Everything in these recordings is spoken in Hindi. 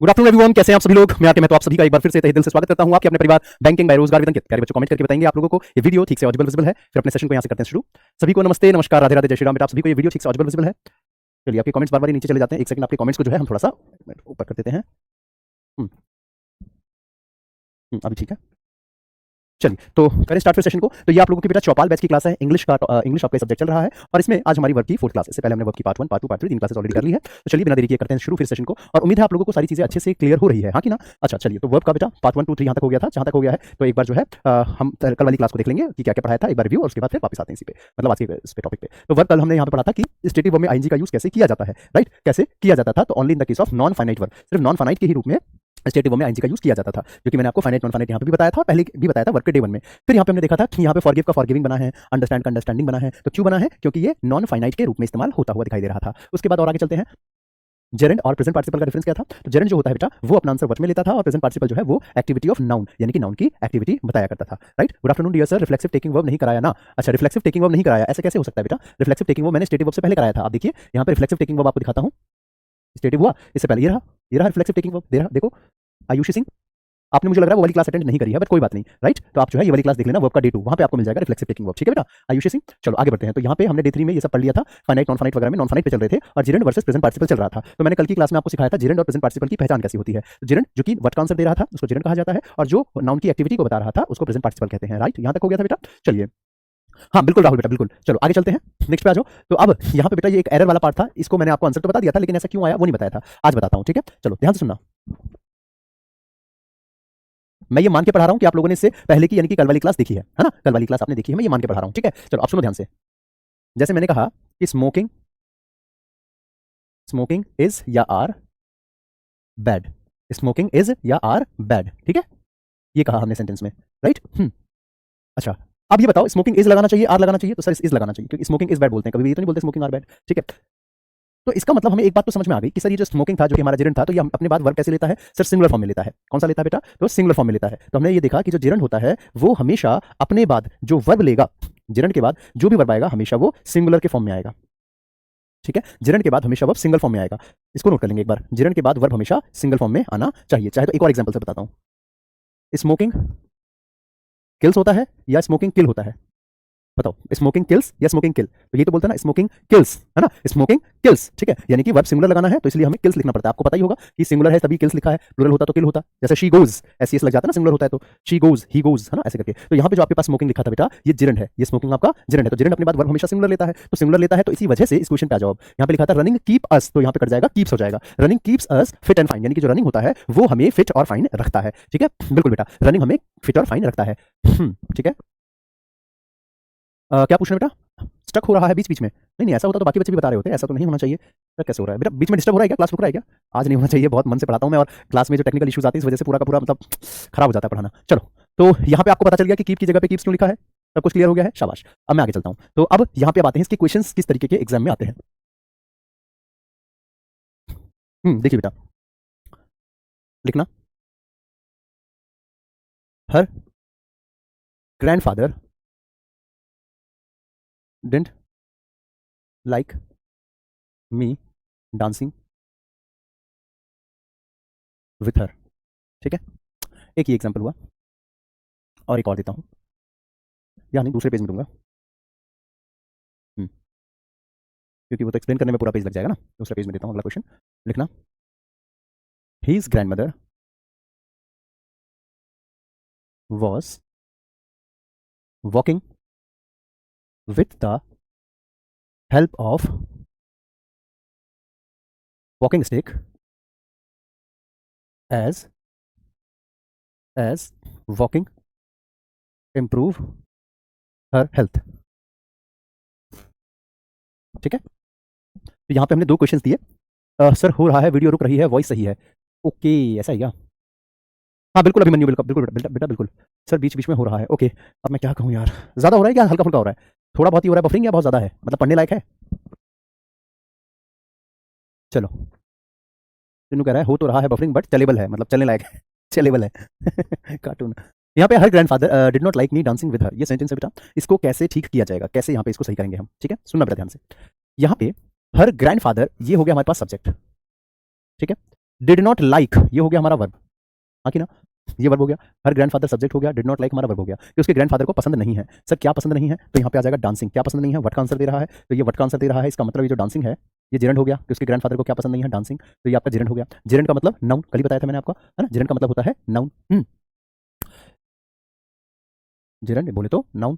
गुड आफ्टरनून एवरीवन, कैसे हैं आप सभी लोग। मैं तो आप सभी का एक बार फिर से तहे दिल से स्वागत करता हूं आपके अपने परिवार बैंकिंग बाय रोजगार विदन के। प्यारे बच्चों, कमेंट करके बताएंगे आप लोगों को ये वीडियो ठीक से ऑडिबल विजिबल है। फिर अपने सेशन को यहां से करते हैं शुरू। सभी को नमस्ते, नमस्कार, राधे राधे, जय श्री राम। बेटा आप सभी को ये वीडियो ठीक से ऑडिबल विजिबल है। चलिए, आपके कमेंट्स बार बार नीचे चले जाते हैं। एक सेकंड, आपके कमेंट्स को जो है हम थोड़ा सा ऊपर कर देते हैं। अभी ठीक है। चलिए, तो करें स्टार्ट फिर सेशन को। तो ये आप लोगों की बेटा चौपाल बैच की क्लास है। इंग्लिश आपका सब्जेक्ट चल रहा है और इसमें आज हमारी वर्क की 4th क्लास है। इससे पहले हमने वर्क की पार्ट 1, पार्ट 2, पार्ट 3 तीन क्लासेस ऑलरेडी कर ली है। तो चलिए, बिना देरी किए करते हैं शुरू फिर सेशन को। और उम्मीद है आप लोगों को सारी चीजें अच्छे से क्लियर हो रही है, हाँ कि ना। अच्छा चलिए, तो वर्क का बेटा पार्ट 1, 2, 3 यहाँ तक हो गया था। जहाँ तक हो गया है तो एक बार जो है हम कल वाली क्लास को देख लेंगे कि क्या क्या पढ़ाया था, एक बार रिव्यू, और उसके बाद फिर वापस आते हैं इसी पे, मतलब आज के इस पे टॉपिक पे। तो वर्क कल हमने यहाँ पे पढ़ा था कि स्टेटिव वर्ब में आईएनजी का यूज कैसे किया जाता है, राइट। कैसे किया जाता था, तो only in the case of non finite verb, सिर्फ नॉन फाइनाइट के ही रूप में स्टेटिव वर्ब में आईएनजी का यूज किया जाता था, क्योंकि मैंने आपको फाइनाइट नॉन फाइनाइट यहाँ पे भी बताया था, पहले भी बताया था वर्क के डे 1 में। फिर यहाँ पे हमने देखा था कि यहाँ पे फॉरगिव का फॉरगिविंग बना है, अंडरस्टैंड का अंडरस्टैंडिंग बना है। तो क्यों बना है, क्योंकि ये नॉन फाइनाइट के रूप में इस्तेमाल होता हुआ दिखाई दे रहा था। उसके बाद और आगे चलते हैं। जेरेंड और प्रेजेंट पार्टिसिपल का डिफरेंस क्या था। तो जेरेंड जो होता है बेटा वो अपना आंसर वर्ब में लेता था, और प्रेजेंट पार्टिसिपल जो है वो एक्टिविटी ऑफ नाउन यानी कि नाउन की एक्टिविटी बताया करता था, right. Good afternoon dear sir, reflexive taking verb नहीं कराया ना। अच्छा, रिफ्लेक्सिव टेकिंग वर्ब नहीं कराया, ऐसे कैसे हो सकता है बेटा। रिफ्लेक्सिव टेकिंग वर्ब मैंने स्टेटिव वर्ब से पहले कराया था। आप देखिए यहाँ पे रिफ्लेक्सिव टेकिंग वर्ब आपको दिखाता हूँ। स्टेटिव हुआ इससे पहले, ये रहा रिफ्लेक्सिव टेकिंग वर्ब, दे रहा देखो। आयुषी सिंह, आपने मुझे लग रहा है वो वाली क्लास अटेंड नहीं करी है, बट कोई बात नहीं, राइट। तो आप जो है ये वाली क्लास देख लेना, वर्ब का डे 2, वहां पे आपको मिल जाएगा रिफ्लेक्सिव टेकिंग वर्ब, ठीक है बेटा आयुषी सिंह। चलो आगे बढ़ते हैं। तो यहाँ पे हमने डे 3 में ये सब पढ़ लिया था, फाइनाइट नॉन फाइनाइट वगैरह में। नॉन फाइनाइट पे चल रहे थे और जेरेंड वर्सेस प्रेजेंट पार्टिसिपल चल रहा था। तो मैंने कल की क्लास में आपको सिखाया था जेरेंड और प्रेजेंट पार्टिसिपल की पहचान कैसी होती है। तो जेरेंड जो कि वर्ब का आंसर दे रहा था उसको जेरेंड कहा जाता है, और जो नाउन की एक्टिविटी को बता रहा था उसको प्रेजेंट पार्टिसिपल कहते हैं, राइट। यहाँ तक हो गया था बेटा। चलिए, हाँ बिल्कुल राहुल बेटा, बिल्कुल। चलो आगे चलते हैं, नेक्स्ट पे आ जाओ। तो अब यहाँ पे बेटा ये एक एरर वाला पार्ट था, इसको मैंने आपको आंसर तो बता दिया था, लेकिन ऐसा क्यों आया वो नहीं बताया था, आज बताता हूँ, ठीक है। चलो ध्यान से सुनना। मैं ये मान के पढ़ा रहा हूं कि आप लोगों ने इससे पहले की यानी कि कल वाली क्लास देखी है ना। कल वाली क्लास आपने देखी है, मैं ये मान के पढ़ा रहा हूं, ठीक है। चलो आप सुनो ध्यान से। जैसे मैंने कहा कि स्मोकिंग स्मोकिंग इज या आर बैड, स्मोकिंग इज या आर बैड, ठीक है। ये कहा हमने सेंटेंस में, राइट। अच्छा, अब ये बताओ स्मोकिंग इज लगाना चाहिए आर लगाना चाहिए। तो सर इज लगाना चाहिए, क्योंकि स्मोकिंग इज बैड बोलते हैं, कभी भी ये तो नहीं बोलते स्मोकिंग आर बैड, ठीक है। तो इसका मतलब हमें एक बात तो समझ में आ गई कि सर ये जो स्मोकिंग था, जो कि हमारा जेरेंड था, तो ये हम अपने बाद वर्ब कैसे लेता है सर, सिंगुलर फॉर्म में लेता है। कौन सा लेता है बेटा, तो सिंगुलर फॉर्म में लेता है। तो हमने ये देखा कि जो जेरेंड होता है वो हमेशा अपने बाद जो वर्ब लेगा, जेरेंड के बाद जो भी वर्ब आएगा हमेशा वो सिंगुलर के फॉर्म में आएगा, ठीक है। जेरेंड के बाद हमेशा वर्ब सिंगल फॉर्म में आएगा। इसको नोट कर लेंगे एक बार, जेरेंड के बाद वर्ब हमेशा सिंगल फॉर्म में आना चाहिए। चाहे तो एक और एग्जांपल से बताता हूं। स्मोकिंग किल्स होता है या स्मोकिंग किल होता है, बताओ। स्मोकिंग किल्स या स्मोकिंग किल। तो ये तो बोलता है ना स्मोकिंग किल्स, है ना, स्मोकिंग किल्स, ठीक है। यानी कि वर्ब सिंगुलर लगाना है तो इसलिए हमें किल्स लिखना पड़ता है। आपको पता ही होगा कि सिंगुलर है तभी किल्स लिखा है, प्लूरल होता तो किल होता। जैसे शी गोज, एस लग जाता है ना, सिंगुलर होता है तो शी गोज, ही गोज, है ना, ऐसे करके। तो यहाँ पे जो आपके पास स्मोकिंग लिखा था बेटा, ये जेरेंड है, ये स्मोकिंग आपका जेरेंड है। तो जेरेंड अपने बाद वर्ब हमेशा सिंगुलर लेता है, तो सिंगुलर लेता है, तो इसी वजह से इस क्वेश्चन पे आ जाओ। यहाँ पे लिखा था रनिंग कीप अस, तो यहाँ पे कट जाएगा कीप्स हो जाएगा। Running keeps us fit and fine, यानी कि जो रनिंग होता है वो हमें फिट और फाइन रखता है, ठीक है। बिल्कुल बेटा, रनिंग हमें फिट और फाइन रखता है, ठीक है। क्या पूछना बेटा, स्टक हो रहा है बीच बीच में। नहीं नहीं, ऐसा होता तो बाकी बच्चे भी बता रहे होते, ऐसा तो नहीं होना चाहिए। सर कैसे हो रहा है बेटा, बीच में डिस्टर्ब हो रहा है क्या, क्लास रुक रहा है क्या। आज नहीं होना चाहिए, बहुत मन से पढ़ाता हूं मैं, और क्लास में जो टेक्निकल इश्यूज आती है इस वजह से पूरा का पूरा मतलब खराब हो जाता है पढ़ाना। चलो, तो यहाँ पे आपको पता चल गया कि कीप की जगह पे कीप्स क्यों लिखा है, सब कुछ क्लियर हो गया है, शाबाश। अब मैं आगे चलता हूं। तो अब यहाँ पे बातें हैं इसके क्वेश्चंस किस तरीके के एग्जाम में आते हैं। देखिए बेटा, लिखना, her grandfather didn't like me dancing with her, ठीक है। एक ही एग्जाम्पल हुआ, और एक और देता हूं, यानी दूसरे पेज में दूंगा, क्योंकि वो तो एक्सप्लेन करने में पूरा पेज लग जाएगा ना। दूसरे पेज में देता हूं अगला क्वेश्चन, लिखना, his grandmother was walking with the help of walking stick as walking improve her health, ठीक है। तो यहाँ पे हमने दो क्वेश्चंस दिए। सर हो रहा है, वीडियो रुक रही है, वॉइस सही है, ओके ऐसा ही क्या। हाँ बिल्कुल अभिमन्यु, बिल्कुल बिल्कुल बेटा बेटा बिल्कुल। सर बीच बीच में हो रहा है, ओके। अब मैं क्या कहूँ यार, ज़्यादा हो रहा है क्या हल्का फुल्का हो रहा है, थोड़ा बहुत ही हो रहा है, बफरिंग या बहुत ज़्यादा है, मतलब पढ़ने लायक है। चलो, जिन्हों कह रहा है हो तो रहा है बफरिंग बट चलेबल है, मतलब चलने लायक है चलेबल है कार्टून। यहाँ पे her grandfather did not like me dancing with her, ये सेंटेंस है बेटा, इसको कैसे ठीक किया जाएगा, कैसे यहाँ पे इसको सही करेंगे हम, ठीक है। सुनना बेटा ध्यान से। यहाँ पे हर ग्रैंडफादर ये हो गया हमारे पास सब्जेक्ट, ठीक है। डिड नॉट लाइक, ये हो गया हमारा वर्ब, हाँ कि ना, ये वर्ब हो गया। हर ग्रैंडफादर सब्जेक्ट हो गया, डिड नॉट लाइक हमारा वर्ब हो गया कि उसके ग्रैंडफादर को पसंद नहीं है। सर क्या पसंद नहीं है, तो यहाँ पे आ जाएगा डांसिंग। क्या पसंद नहीं है, व्हाट का आंसर दे रहा है, तो ये व्हाट का आंसर दे रहा है। इसका मतलब ये जो डांसिंग है ये जेरेंड हो गया कि उसके ग्रैंडफादर को क्या पसंद नहीं है, डांसिंग, तो ये आपका जेरेंड हो गया। जेरेंड का मतलब नाउन, कल ही बताया था मैंने आपको, है ना, जेरेंड का मतलब होता है नाउन। जेरेंड बोले तो नाउन।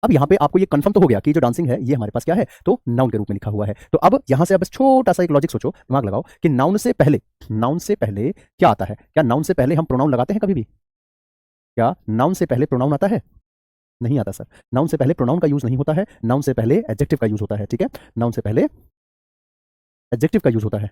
अब यहाँ पे आपको ये कंफर्म तो हो गया कि जो डांसिंग है ये हमारे पास क्या है, तो नाउन के रूप में लिखा हुआ है। तो अब यहाँ से अब छोटा सा एक लॉजिक सोचो, दिमाग लगाओ कि नाउन से पहले क्या आता है। क्या नाउन से पहले हम प्रोनाउन लगाते हैं कभी भी? क्या नाउन से पहले प्रोनाउन आता है? नहीं आता सर। नाउन से पहले प्रोनाउन का यूज नहीं होता है, नाउन से पहले एडजेक्टिव का यूज होता है। ठीक है, नाउन से पहले एडजेक्टिव का यूज होता है।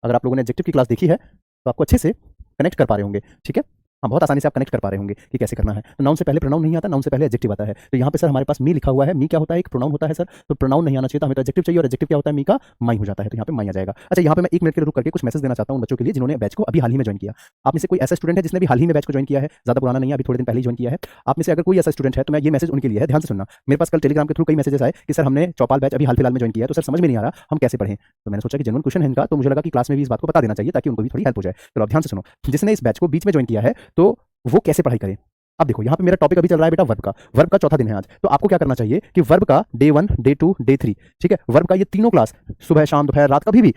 अगर आप लोगों ने एडजेक्टिव की क्लास देखी है तो आपको अच्छे से कनेक्ट कर पा रहे होंगे। ठीक है, हाँ, बहुत आसानी से आप कनेक्ट कर पा रहे होंगे कि कैसे करना है। तो नाउन से पहले प्रोनाउन नहीं आता, नाउन से पहले एडजेक्टिव आता है। तो यहाँ पे सर हमारे पास मी लिखा हुआ है, मी क्या होता है, एक प्रोनाउन होता है सर, तो प्रोनाउन नहीं आना चाहिए, तो हमें तो एडजेक्टिव चाहिए, और एडजेक्टिव क्या होता है, मी का माई हो जाता है, तो यहाँ पे माई आ जाएगा। अच्छा, यहाँ पे मैं 1 मिनट के लिए रुक करके कुछ मैसेज देना चाहता हूँ बच्चों के लिए जिन्होंने बैच को अभी हाल ही में ज्वाइन किया। आप में से कोई ऐसा स्टूडेंट है जिसने भी हाल ही में बैच को ज्वाइन किया है, ज़्यादा पुराना नहीं है, अभी थोड़े दिन पहले ही ज्वाइन किया है। आप में से अगर कोई ऐसा स्टूडेंट है तो मैं ये मैसेज उनके लिए है, ध्यान से सुनना। मेरे पास कल टेलीग्राम के थ्रू कई मैसेजेस आए कि सर हमने चौपाल बैच अभी हाल फिलहाल में ज्वाइन किया है, तो सर समझ में नहीं आ रहा हम कैसे पढ़ें। तो मैंने सोचा कि जेन्युइन क्वेश्चन है इनका, तो मुझे लगा कि क्लास में भी इस बात को बता देना चाहिए ताकि उनको भी थोड़ी हेल्प हो जाए। तो अब ध्यान से सुनो, जिसने इस बैच को बीच में ज्वाइन किया है तो वो कैसे पढ़ाई करें। अब देखो यहाँ पे मेरा टॉपिक अभी चल रहा है बेटा वर्ब का चौथा दिन है आज। तो आपको क्या करना चाहिए कि वर्ब का डे 1, डे 2, डे 3, ठीक है, वर्ब का ये तीनों क्लास सुबह शाम दोपहर रात कभी भी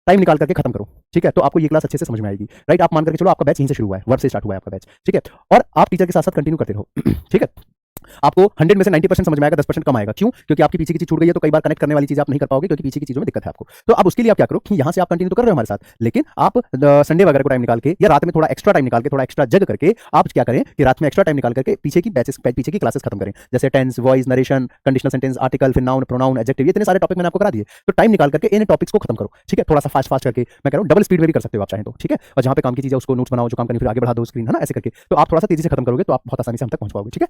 टाइम निकाल करके खत्म करो। ठीक है, तो आपको ये क्लास अच्छे से समझ में आएगी। राइट, आप मान करके चलो आपका बैच यहीं से शुरू हुआ है, वर्ब से स्टार्ट हुआ है आपका बैच। ठीक है, और आप टीचर के साथ साथ कंटिन्यू करते रहो। ठीक है, आपको 100 में से 90% समझ में आएगा, 10% कम आएगा। क्यों? क्योंकि आपकी पीछे की चीज छूट गई है, तो कई बार कनेक्ट करने वाली चीज आप नहीं कर पाओगे क्योंकि पीछे की चीजों में दिक्कत है आपको। तो अब उसके लिए आप क्या करो कि यहाँ से आप कंटिन्यू तो कर रहे हो हमारे साथ, लेकिन आप संडे वगैरह को टाइम निकाल के या रात में थोड़ा एक्स्ट्रा टाइम निकाल के, थोड़ा एक्स्ट्रा जग करके आप क्या करें कि रात में एक्स्ट्रा टाइम निकाल करके पीछे की बैचेस, पीछे की क्लासेस खत्म करें। जैसे tense, voice, narration, conditional sentence, article, फिर नाउन, प्रोनाउन, एडजेक्टिव, ये इतने सारे टॉपिक मैंने आपको करा दिए। तो टाइम निकाल करके इन टॉपिक्स को खत्म करो। ठीक है, थोड़ा सा फास्ट करके, मैं कह रहा हूँ डबल स्पीड में भी कर सकते हो आप चाहें तो। ठीक है, और जहाँ पे काम की चीज है उसको नोट्स बनाओ, जो काम करनी फिर आगे बढ़ा दो स्क्रीन, है ना, ऐसे करके। तो आप थोड़ा सा तेजी से खत्म करोगे तो आप बहुत आसानी से हम तक पहुंच पाओगे। ठीक है,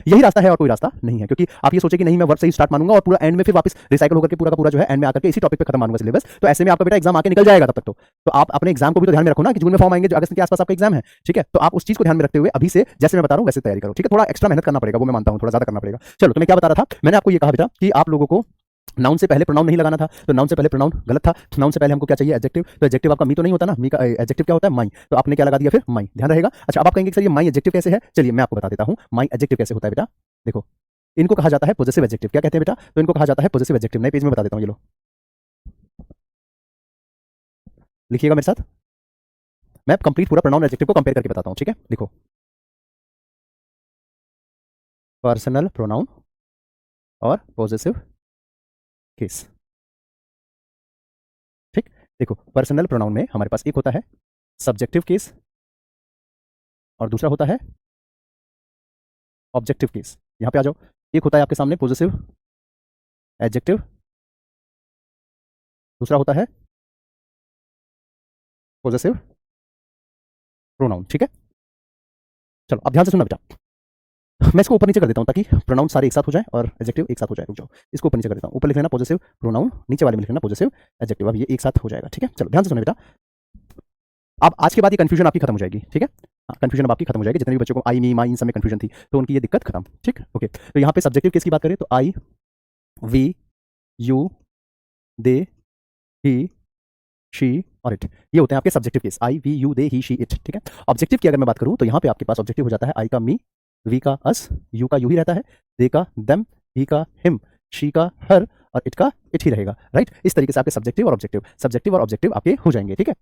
यही रास्ता है और कोई रास्ता नहीं है, क्योंकि आप ये सोचे कि नहीं मैं वर्ब से ही स्टार्ट मानूंगा और पूरा एंड में फिर वापस रिसाइकल होकर के पूरा का पूरा जो है एंड में आकर के इसी टॉपिक पे खत्म मानूंगा सिलेबस। तो ऐसे में आपका बेटा एग्जाम आके निकल जाएगा तब तक। तो आप अपने एग्जाम को भी तो ध्यान में रखो ना कि जून में फॉर्म आएंगे, जो अगस्त के आसपास आपका एग्जाम है। ठीक है, तो आप उस चीज को ध्यान में रखते हुए अभी से जैसे मैं बता रहा हूँ वैसे तैयारी करो। ठीक है, थोड़ा एक्स्ट्रा मेहनत करना पड़ेगा, वो मैं मानता हूँ, थोड़ा ज्यादा करना पड़ेगा। चलो, तो मैं क्या बता रहा था, मैंने आपको ये कहा बेटा कि आप लोगों को नाउन से पहले प्रोनाउन नहीं लगाना था, तो नाउन से पहले प्रोनाउन गलत था। नाउन से पहले हमको क्या चाहिए, एडजेक्टिव। तो एडजेक्टिव आपका मी तो नहीं होता ना, मी का एडजेक्टिव क्या होता है, माई। तो आपने क्या लगा दिया फिर, माई। ध्यान रहेगा। अच्छा, अब आप कहेंगे सर ये माई एडजेक्टिव कैसे है, चलिए मैं आपको बता देता हूँ माई एडजेक्टिव कैसे होता है बेटा। देखो, इनको कहा जाता है पॉजिटिव एडजेक्टिव। क्या कहते हैं बेटा, तो इनको कहा जाता है पॉजिटिव एडजेक्टिव। नए पेज में बता देता हूँ, ये लो लिखिएगा मेरे साथ, मैं कंप्लीट पूरा प्रोनाउन एडजेक्टिव को कंपेयर करके बताता हूँ। ठीक है, लिखो, पर्सनल प्रोनाउन और पॉजिटिव केस। ठीक, देखो पर्सनल प्रोनाउन में हमारे पास एक होता है सब्जेक्टिव केस और दूसरा होता है ऑब्जेक्टिव केस। यहां पे आ जाओ, एक होता है आपके सामने पॉजिटिव एडजेक्टिव, दूसरा होता है पॉजिटिव प्रोनाउन। ठीक है, चलो अब ध्यान से सुनना बेटा, मैं इसको ऊपर नीचे कर देता हूं ताकि प्रोनाउन सारे एक साथ हो जाए और एडजेक्टिव एक साथ हो जाए। रुक जाओ, इसको ऊपर नीचे कर देता हूं। ऊपर लिख लेना पॉजिटिव प्रोनाउन, नीचे वाले में लिख लेना पॉजिटिव एडजेक्टिव। अब ये एक साथ हो जाएगा। ठीक है, चलो ध्यान से सुनो बेटा, अब आज के बाद ये कंफ्यूजन आपकी खत्म हो जाएगी। ठीक है, कंफ्यूजन अब आपकी खत्म हो जाएगी। जितने भी बच्चों को आई, मी, माई इन सब में कंफ्यूजन थी तो उनकी ये दिक्कत खत्म। ठीक, ओके। तो यहाँ पे सब्जेक्टिव केस की बात करें तो I, we, you, they, he, she और इट, ये होते हैं आपके subjective case. I, we, you, they, he, she, it. ठीक है, ऑब्जेक्टिव की अगर मैं बात करूं तो यहाँ पे आपके पास ऑब्जेक्टिव हो जाता है आई का मी, वी का अस, यू का यू ही रहता है, दे का देम, ही का हिम, शी का हर और इट का इट ही रहेगा। राइट, इस तरीके से आपके सब्जेक्टिव और ऑब्जेक्टिव आपके हो जाएंगे। ठीक है,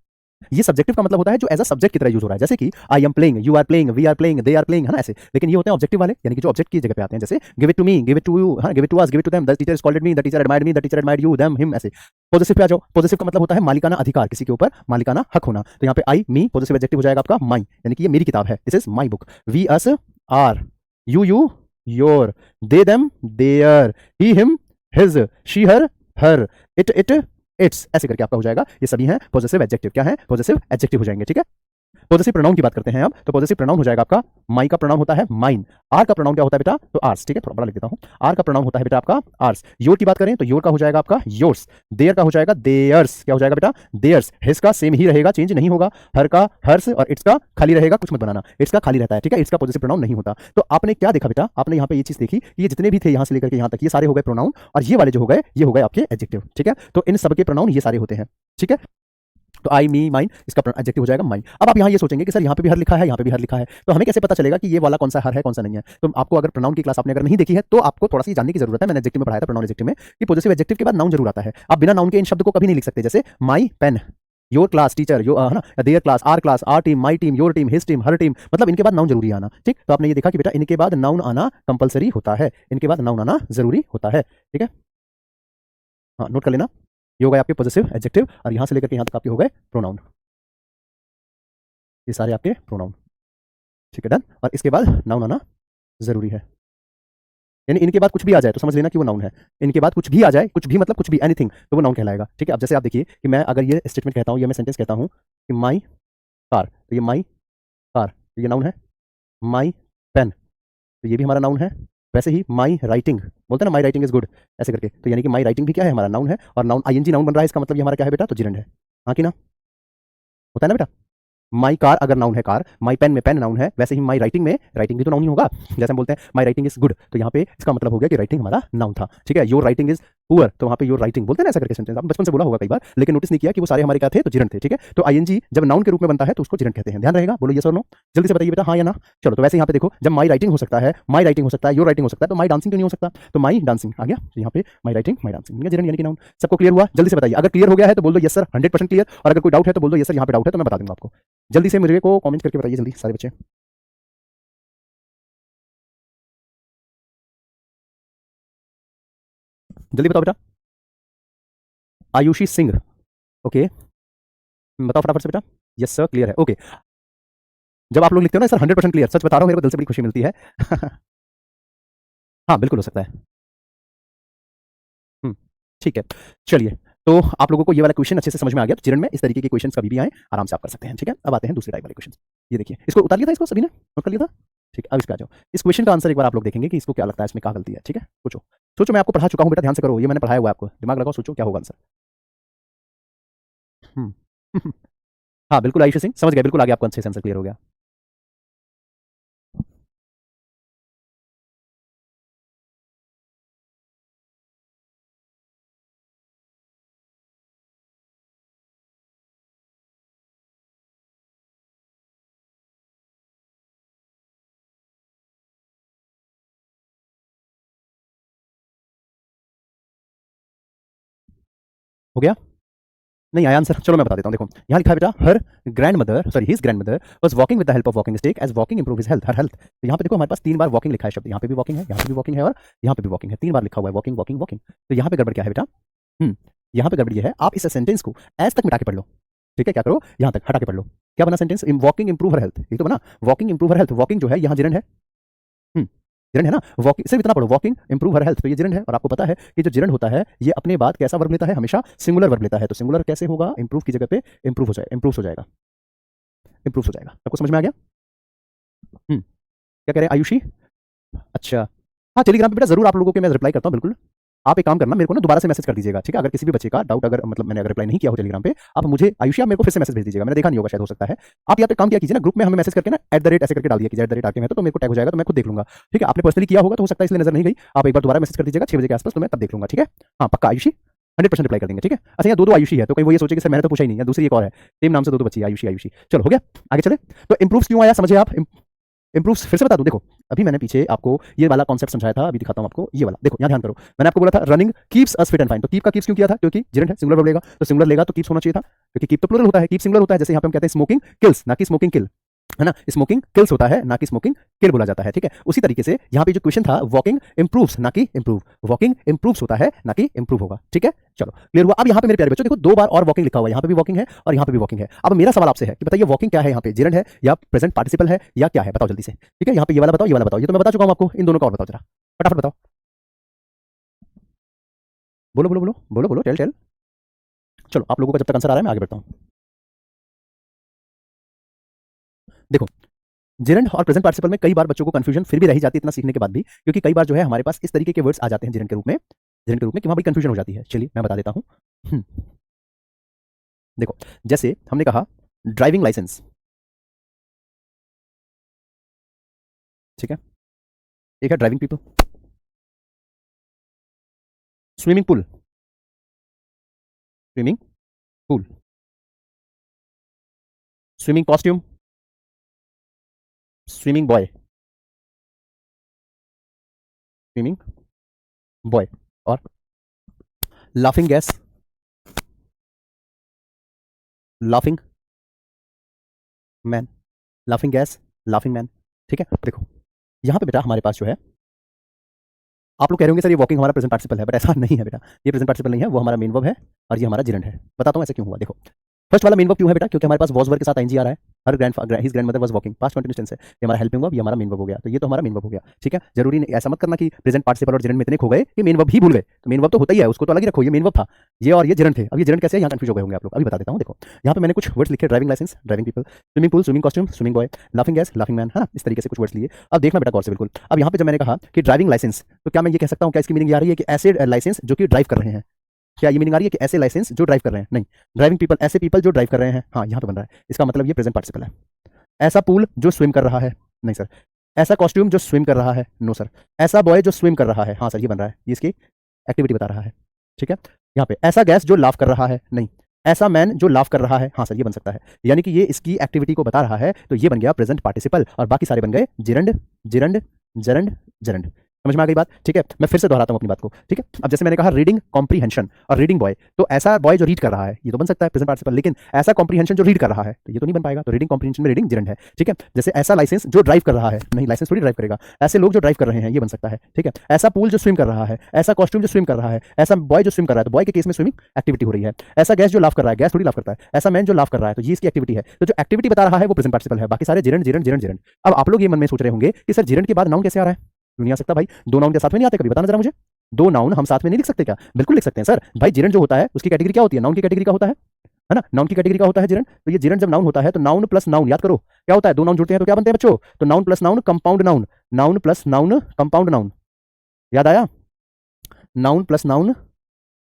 ये सब्जेक्टिव का मतलब होता है जो एज अ सब्जेक्ट की तरह यूज हो रहा है, जैसे कि I am playing, you are playing, we are playing, they are playing, है ना, ऐसे। लेकिन ये होते हैं ऑब्जेक्टिव वाले, यानी कि जो ऑब्जेक्ट की जगह पे आते हैं, जैसे give it to me, give it to you, give it to us, give it to them, the teacher scolded me, the teacher admired me, the teacher admired you, them, him, ऐसे। पॉजिटिव पे आ जाओ, पॉजिटिव का मतलब होता है मालिकाना अधिकार, किसी के ऊपर मालिकाना हक होना। तो यहाँ पे आई, मी, पॉजिटिव एडजेक्टिव हो जाएगा आपका माई, यानी कि ये मेरी किताब है, this is my book. We, us, our, you, your, they, them, their, he, him, his, she, her, it, its, ऐसे करके आपका हो जाएगा। ये सभी हैं पॉजिटिव एडजेक्टिव। क्या है, पॉजिटिव एडजेक्टिव हो जाएंगे। ठीक है, पॉजेसिव प्रोनाउन की बात करते हैं अब। तो पॉजेसिव प्रोनाउन हो जाएगा आपका, माई का प्रोनाउन होता है माइन, आर का प्रोनाउन क्या होता है बेटा, तो आर्स, ठीक है, थोड़ा बड़ा लिख देता हूं। आर का प्रोनाउन होता है बेटा आपका आर्स। योर की बात करें तो योर का हो जाएगा आपका योर्स, देयर का हो जाएगा देयर्स, क्या हो जाएगा बेटा, देयर्स। हिज का सेम ही रहेगा, चेंज नहीं होगा, हर का हर्स, और इट्स का खाली रहेगा, कुछ मत बनाना, इट्स का खाली रहता है, ठीक है, इट्स का पॉजेसिव प्रोनाउन नहीं होता। तो आपने क्या देखा बेटा, आपने यहाँ पे ये चीज देखी कि ये जितने भी थे यहाँ से लेकर के यहाँ तक, ये सारे हो गए प्रोनाउन, और ये वाले जो हो गए, ये हो गए आपके एडजेक्टिव, ठीक है। तो इन सबके प्रोनाउन ये सारे होते हैं, ठीक है। तो आई मी माइन, इसका एडजेक्टिव हो जाएगा माइन। अब आप यहाँ ये सोचेंगे कि सर यहाँ पे भी हर लिखा है, यहाँ पे भी हर लिखा है, तो हमें कैसे पता चलेगा कि ये वाला कौन सा हर है, कौन सा नहीं है। तो आपको अगर प्रोनाउन की क्लास आपने अगर नहीं देखी है तो आपको थोड़ा सी जानने की जरूरत है। मैंने एडजेक्टिव में पढ़ाया था, प्रोनाउन एडजेक्टिव में, कि पॉजेसिव एडजेक्टिव के बाद नाउन जरूर आता है। आप बिना नाउन के इन शब्द को कभी नहीं लिख सकते, जैसे my pen, your class teacher, यो है ना, their class, our team, my team, your team, his team, her team, मतलब इनके बाद नाउन जरूरी आना, ठीक। तो आपने ये देखा कि बेटा इनके बाद नाउन आना कंपलसरी होता है, इनके बाद नाउन आना जरूरी होता है, ठीक है। हाँ, नोट कर लेना, ये हो गए आपके पॉजेसिव एडजेक्टिव, और यहां से लेकर के यहां तक आपके हो गए प्रोनाउन, ये सारे आपके प्रोनाउन, ठीक है, डन। और इसके बाद नाउन आना जरूरी है, यानी इनके बाद कुछ भी आ जाए तो समझ लेना कि वो नाउन है। इनके बाद कुछ भी आ जाए, कुछ भी मतलब कुछ भी, एनीथिंग, तो वो नाउन कहलाएगा, ठीक है। अब जैसे आप देखिए कि मैं अगर ये स्टेटमेंट कहता हूँ, या मैं सेंटेंस कहता हूँ कि माई कार, तो ये माई कार, तो ये नाउन है। माई पेन, तो ये भी हमारा नाउन है। वैसे ही माई राइटिंग, बोलते हैं ना माई राइटिंग इज गुड, ऐसे करके, तो यानी कि माई राइटिंग भी क्या है, हमारा नाउन है, और नाउन आईएनजी नाउन बन रहा है, इसका मतलब ये हमारा क्या है बेटा, तो जिरंड है, हाँ कि ना, होता है ना बेटा। माई कार अगर नाउन है कार, माई पेन में पेन नाउन है, वैसे ही माई राइटिंग में राइटिंग भी तो नाउन ही होगा। जैसे हम बोलते हैं माई राइटिंग इज गुड, तो यहाँ पे इसका मतलब हो गया कि राइटिंग हमारा नाउन था, ठीक है। योर राइटिंग इज पुअर, तो वहाँ पे योर राइटिंग बोलते हैं ना, ऐसा करके सेंटेंस आपने बचपन से बोला होगा कई बार, लेकिन नोटिस नहीं किया कि वो सारे हमारे क्या थे, तो जिरंड थे, ठीक है। तो आईएनजी जब नाउन के रूप में बनता है तो उसको जिरंड कहते हैं, ध्यान रहेगा, बोलो यस और नो, जल्दी से बताइए बेटा, हाँ या ना। चलो, तो वैसे यहाँ पे देखो, जब माई राइटिंग हो सकता है, माई राइटिंग हो सकता है, योर राइटिंग हो सकता है, तो माई डांसिंग क्यों नहीं हो सकता, तो माई डांसिंग आ गया, तो यहाँ पे my writing, my dancing, gerund यानी कि नाउन। सबको क्लियर हुआ, जल्दी से बताइए, अगर क्लियर हो गया है तो बोल दो यस सर, 100% क्लियर, और अगर कोई डाउट है तो बोल दो यस सर यहाँ पे डाउट है, तो मैं बता दूंगा आपको। जल्दी से मुझे को कमेंट करके बताइए, जल्दी सारे बच्चे, जल्दी बताओ बेटा। आयुषी सिंह, ओके, बताओ फटाफट से बेटा। यस सर, क्लियर है, ओके। जब आप लोग लिखते हो ना सर 100% क्लियर, सच बता रहा हूँ, मेरे को दिल से बड़ी खुशी मिलती है। हाँ बिल्कुल हो सकता है। हम्म, ठीक है, चलिए। तो आप लोगों को ये वाला क्वेश्चन अच्छे से समझ में आ गया, तो चिरण में इस तरीके के क्वेश्चन कभी भी आए आराम से आप कर सकते हैं, ठीक है। अब आते हैं दूसरे टाइप वाले क्वेश्चन। ये देखिए, इसको उतार लिया था, इसको सभी ने नोट कर लिया था, ठीक है। अब इस पे आ जाओ, इस क्वेश्चन का आंसर एक बार आप लोग देखेंगे कि इसको क्या लगता है, इसमें क्या गलती है, ठीक है। सोचो सोचो, मैं आपको पढ़ा चुका हूँ बेटा, ध्यान से करो, ये मैंने पढ़ाया हुआ है आपको, दिमाग लगाओ, सोचो क्या होगा आंसर। हम्म हाँ बिल्कुल आयुष सिंह, समझ गया, बिल्कुल आगे आपको अच्छे से आंसर क्लियर हो गया। हो गया, नहीं आया आंसर, चलो मैं बता देता हूँ। देखो यहाँ लिखा है बेटा, her grand mother, sorry his grand mother was walking with the help of walking stick as walking improve his health, her health. तो यहाँ पे देखो हमारे पास 3 बार वॉकिंग लिखा है शब्द, यहाँ पे भी वॉकिंग है, यहाँ पे भी वॉकिंग है, और यहाँ पे भी वॉकिंग है, 3 बार लिखा हुआ है वॉकिंग वॉकिंग वॉकिंग। तो यहाँ पे गड़बड़ क्या है बेटा, हम्म यहाँ पे गड़बड़ ये है, आप इस सेंटेंस को एज तक मिटा के पढ़ लो, ठीक है। क्या करो, यहाँ तक हटा के पढ़ लो, क्या बना सेंटेंस, वॉकिंग इंप्रूव हर हेल्थ, ये तो बना वॉकिंग इंप्रूव हर हेल्थ। वॉकिंग जो है यहाँ जिरंड है, जिरंड है ना, वॉकिंग सिर्फ इतना पढ़ो, वॉकिंग इंप्रूव हर हेल्थ, तो ये जिरंड है। और आपको पता है कि जो जिरंड होता है ये अपने बाद कैसा वर्ब लेता है, हमेशा सिंगुलर वर्ब लेता है। तो सिंगुलर कैसे होगा, इंप्रूव की जगह पे इंप्रूव हो जाएगा, इंप्रूव हो जाएगा, इंप्रूव हो जाएगा। आपको समझ में आ गया। क्या कह रहे हैं आयुषी, अच्छा, हाँ टेलीग्राम पे बेटा जरूर आप लोगों के मैं रिप्लाई करता हूँ, बिल्कुल। आप एक काम करना, मेरे को ना दोबारा से मैसेज कर दीजिएगा, ठीक है। अगर किसी भी बच्चे का डाउट, अगर मतलब मैंने अगर रिप्लाई नहीं किया हो टेलीग्राम पे, आप मुझे आयुषी आप मेरे को फिर से मैसेज भेज दीजिएगा, मैंने देखा नहीं होगा शायद, हो सकता है। आप यहाँ पे काम किया कीजिए ना, ग्रुप में हमें मैसेज करके ना @ ऐसे करके डाल दिया कीजिए, @ आके मैं तो मेरे को टैग हो जाएगा, तो मैं खुद देख लूंगा, ठीक है। आपने पर्सनली किया होगा तो हो सकता है इसलिए नजर नहीं गई, आप एक बार दोबारा मैसेज कर दीजिएगा 6 बजे के आसपास, तो मैं तब देख लूंगा, ठीक है। हाँ पक्का आयुषी 100% रिप्लाई कर देंगे, ठीक है। अच्छा यहाँ दो आयुषी है, तो कहीं वो ये सोचे कि सर मैंने तो पूछा ही नहीं, या दूसरी एक और है सेम नाम से दो बच्ची आयुषी आयुषी। चलो हो गया, आगे चले। तो इंप्रूव क्यों आया समझे आप, इंप्रूव फिर से बता दूं, देखो अभी मैंने पीछे आपको ये वाला कॉन्सेप्ट समझाया था, अभी दिखाता हूं आपको ये वाला, देखो यहाँ ध्यान करो। मैंने आपको बोला था running keeps us fit and fine, तो कीप का कीप्स क्यों किया था, क्योंकि जिरंड है, सिंगुलर वर्ब लेगा, तो सिंगुलर लेगा तो कीप्स होना चाहिए था, क्योंकि कीप तो प्लूरल होता है, कीप सिंगुलर होता है। जैसे यहाँ पे हम कहते हैं स्मोकिंग किल्स, ना कि स्मोकिंग किल, है ना, स्मोकिंग किल्स होता है, ना कि स्मोकिंग किल बोला जाता है, ठीक है। उसी तरीके से यहाँ पे जो क्वेश्चन था, वॉकिंग इंप्रूव्स ना कि इंप्रूव, वॉकिंग इंप्रूव्स होता है ना कि इंप्रूव होगा, ठीक है। चलो क्लियर हुआ। अब यहाँ पे मेरे प्यारे बच्चों देखो 2 बार और वॉकिंग लिखा हुआ है, यहाँ पे भी वॉकिंग है और यहाँ पे भी वॉकिंग है। अब मेरा सवाल आपसे है कि बताइए वॉकिंग क्या है, यहाँ पे जिरंड है या प्रेजेंट पार्टिसिपल है या क्या है, बताओ जल्दी से, ठीक है। यहाँ पे ये वाला बताओ, ये वाला बताओ, ये तो मैं बता चुका हूँ आपको, इन दोनों का और बताओ जरा, फटाफट बताओ, बोलो बोलो बोलो बोलो बोलो, टेल टेल। चलो आप लोगों का जब तक आंसर आ रहा है मैं आगे बढ़ता हूँ। देखो, जिरंड और प्रेजेंट पार्टिसिपल में कई बार बच्चों को कंफ्यूजन फिर भी रही जाती है इतना सीखने के बाद भी, क्योंकि कई बार जो है हमारे पास इस तरीके के वर्ड्स आ जाते हैं जिरंड के रूप में कि वहां बड़ी कंफ्यूजन हो जाती है। चलिए मैं बता देता हूं। देखो, जैसे हमने कहा ड्राइविंग लाइसेंस, ठीक है, एक है driving people, swimming pool, swimming pool, swimming costume, swimming boy, swimming boy, और laughing gas, laughing man, laughing gas, laughing man. ठीक है, देखो यहां पे बेटा हमारे पास जो है, आप लोग कह रहे होंगे सर ये वॉकिंग हमारा प्रेजेंट पार्टिसिपल है, बट ऐसा नहीं है बेटा, ये प्रेजेंट पार्टिसिपल नहीं है, वो हमारा मेन वर्ब है और ये हमारा जिरंड है। बताता हूं ऐसा क्यों हुआ। देखो, फर्स्ट वाला मेन वर्ब क्यों है बेटा, क्योंकि हमारे पास वॉज वर्ब के साथ आईएनजी आ रहा है। Her his grandmother was walking, past continuous tense है, ये हमारा हेल्पिंग वर्ब, ये हमारा मेन वर्ब हो गया, तो ये तो हमारा मेन वर्ब हो गया। ठीक है, जरूरी नहीं, ऐसा मत करना कि प्रेजेंट पार्टिसिपल और जिरंड में इतने खो गए कि मेन वर्ब ही भूल गए, तो मेन वर्ब तो होता ही है, उसको तो अलग ही रखो, ये मेन वर्ब था, ये और ये जिरंड थे। अब ये जिरंड कैसे है, यहाँ कंफ्यूज हो गए होंगे आप लोग, अभी बता देता हूँ। देखो यहाँ पे मैंने कुछ वर्ड्स लिखे, driving licence, driving people, swimming pool, swimming costume, swimming boy, laughing gas, laughing man, है ना, इस तरीके से कुछ वर्ड्स लिए। अब देखना बेटा गौर से बिल्कुल। अब यहाँ पे जब मैंने कहा कि ड्राइविंग लाइसेंस, तो क्या मैं ये कह सकता हूँ, क्या इसकी मीनिंग आ रही है कि ऐसे लाइसेंस जो कि ड्राइव कर रहे हैं, क्या ये मीनिंग आ रही है कि ऐसे लाइसेंस जो ड्राइव कर रहे हैं? नहीं, ड्राइविंग पीपल, ऐसे पीपल जो ड्राइव कर रहे हैं, हाँ यहाँ पे बन रहा है, इसका मतलब ये प्रेजेंट पार्टिसिपल है। ऐसा पूल जो स्विम कर रहा है, नहीं सर। ऐसा कॉस्ट्यूम जो स्विम कर रहा है, नो सर। ऐसा बॉय जो स्विम कर रहा है, हाँ सर ये बन रहा है, ये इसकी एक्टिविटी बता रहा है। ठीक है, यहाँ पे ऐसा गैस जो लाफ कर रहा है, नहीं। ऐसा मैन जो लाफ कर रहा है, हाँ सर ये बन सकता है, यानी कि ये इसकी एक्टिविटी को बता रहा है, तो ये बन गया प्रेजेंट पार्टिसिपल, और बाकी सारे बन गए जिरंड, जिरंड, जरंड, जरंड। समझ में आ गई बात? ठीक है, मैं फिर से दोहराता हूं अपनी बात को। ठीक है, अब जैसे मैंने कहा रीडिंग कॉम्प्रीहेंशन और रीडिंग बॉय, तो ऐसा बॉय जो रीड कर रहा है ये तो बन सकता है प्रेजेंट पार्टिसिपल, लेकिन ऐसा कॉम्प्रीहेंशन जो रीड कर रहा है तो ये तो नहीं बन पाएगा, तो रीडिंग कॉम्प्रीहेंशन में रीडिंग जिरंड है। ठीक है, जैसे ऐसा लाइसेंस जो ड्राइव कर रहा है, नहीं लाइसेंस थोड़ी ड्राइव करेगा, ऐसे लोग जो ड्राइव कर रहे हैं ये बन सकता है। ठीक है, ऐसा पूल जो स्विम कर रहा है, ऐसा कॉस्ट्यूम जो स्विम कर रहा है, ऐसा बॉय जो स्विम कर रहा है, तो बॉय के केस में स्विमिंग एक्टिविटी हो रही है। ऐसा गैस जो लाफ कर रहा है, गैस थोड़ी लाफ करता है, ऐसा मैन जो लाफ कर रहा है, तो ये इसकी एक्टिविटी है, तो जो एक्टिविटी बता रहा है वो प्रेजेंट पार्टिसिपल है, बाकी सारे जिरंड, जिरंड, जिरंड, जिरंड। अब आप लोग ये मन में सोच रहे होंगे कि सर जिरंड के बाद नाउन कैसे आ रहा है? क्यों नहीं आ सकता भाई, दो नाउन के साथ में नहीं आते कभी, बताना जरा मुझे। दो नाउन हम साथ में नहीं लिख सकते क्या? बिल्कुल लिख सकते हैं सर। भाई जिरंड जो होता है उसकी कैटेगरी क्या होती है? नाउन की कैटेगरी का होता है ना, नाउन की कैटेगरी का होता है जिरंड। तो ये जिरंड जब नाउन होता है तो नाउन प्लस नाउन, याद करो क्या होता है, दो नाउन जुड़ते हैं तो क्या बनते हैं बच्चों? तो noun plus noun compound noun, noun plus noun compound noun, याद आया? Noun plus noun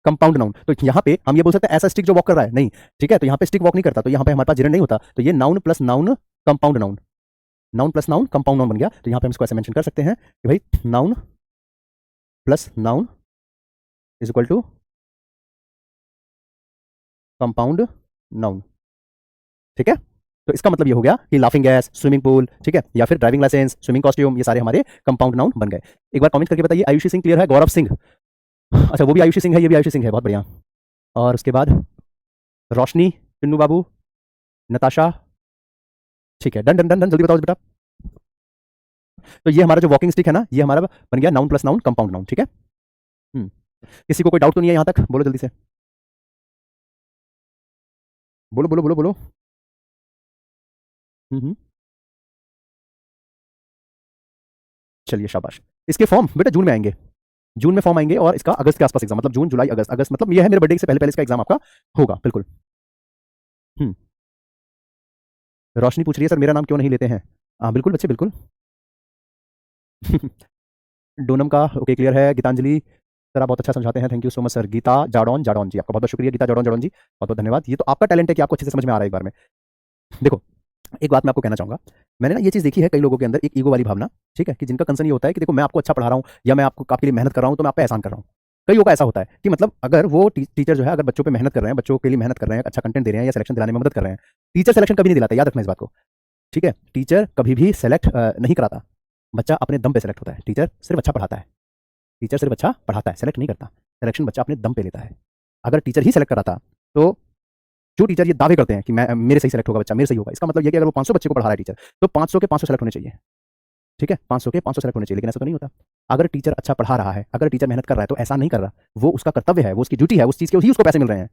compound noun. तो यहाँ पे हम ये बोल सकते हैं ऐसा स्टिक जो वॉक कर रहा है, नहीं। ठीक है, तो यहाँ पे स्टिक वॉक नहीं करता, तो यहाँ पे हमारे पास जिरंड नहीं होता, तो ये noun plus noun compound noun, noun plus noun compound noun बन गया। तो यहाँ पे हम इसको ऐसे मेंशन कर सकते हैं कि भाई noun plus noun is equal to compound noun. ठीक है, तो इसका मतलब ये हो गया कि लाफिंग गैस, स्विमिंग पूल, ठीक है, या फिर ड्राइविंग लाइसेंस, स्विमिंग कॉस्ट्यूम, ये सारे हमारे कंपाउंड नाउन बन गए। एक बार कमेंट करके बताइए आयुषी सिंह क्लियर है? गौरव सिंह, अच्छा वो भी आयुषी सिंह है, ये भी आयुषी सिंह है, बहुत बढ़िया। और उसके बाद रोशनी, चिन्नू बाबू, नताशा, ठीक है, डन डन डन डन, जल्दी बताओ बेटा। तो ये हमारा जो वॉकिंग स्टिक है ना, ये हमारा बन गया noun plus noun compound noun. ठीक है, किसी को कोई डाउट तो नहीं है यहां तक? बोलो जल्दी से, बोलो बोलो बोलो बोलो। चलिए शाबाश। इसके फॉर्म बेटा जून में आएंगे, जून में फॉर्म आएंगे, और इसका अगस्त के आसपास एग्जाम, मतलब जून जुलाई अगस्त, अगस्त मतलब ये है मेरे बर्थडे से पहले पहले इसका एग्जाम आपका होगा बिल्कुल। रोशनी पूछ रही है सर मेरा नाम क्यों नहीं लेते हैं? हाँ बिल्कुल बच्चे बिल्कुल। डोनम का ओके क्लियर है। गीतांजलि सर आप बहुत अच्छा समझाते हैं, thank you so much sir. Geeta Jadaun, Jadaun ji आपका बहुत बहुत शुक्रिया, गीता जाडौन, जाडौन जी बहुत बहुत धन्यवाद। ये तो आपका टैलेंट है कि आपको अच्छे से समझ में आ रहा है एक बार में। देखो एक बात मैं आपको कहना चाहूंगा, मैंने ना ये चीज़ देखी है कई लोगों के अंदर, एक ईगो वाली भावना, ठीक है, कि जिनका कंसर्न ये होता है कि देखो मैं आपको अच्छा पढ़ा रहा हूँ या मैं आपको आपके लिए मेहनत कर रहा हूँ तो मैं आप पे एहसान कर रहा हूँ। कई लोगों का ऐसा होता है कि मतलब अगर वो टीचर जो है अगर बच्चों पे मेहनत कर रहे हैं, बच्चों के लिए मेहनत कर रहे हैं, अच्छा कंटेंट दे रहे हैं या सिलेक्शन दिलाने में मदद कर रहे हैं, टीचर सिलेक्शन कभी नहीं दिलाता, याद रखना इस बात को। ठीक है, टीचर कभी भी सेलेक्ट नहीं कराता, बच्चा अपने दम पे सेलेक्ट होता है। टीचर सिर्फ अच्छा पढ़ाता है, टीचर सिर्फ अच्छा पढ़ाता है, सेलेक्ट नहीं करता। सिलेक्शन बच्चा अपने दम पे लेता है। अगर टीचर ही सेलेक्ट कराता तो जो टीचर ये दावे करते हैं कि मैं मेरे सही सेलेक्ट होगा बच्चा, मेरे सही होगा, इसका मतलब ये कि अगर वो 500 बच्चे को पढ़ा रहा है टीचर, तो 500 के 500 सेलेक्ट होने चाहिए। ठीक है, 500 के 500 सेलेक्ट होने चाहिए, लेकिन ऐसा तो नहीं होता। अगर टीचर अच्छा पढ़ा रहा है, अगर टीचर मेहनत कर रहा है, तो ऐसा नहीं कर रहा, वो उसका कर्तव्य है, वो उसकी ड्यूटी है, उस चीज़ के ही उसको पैसे मिल रहे हैं।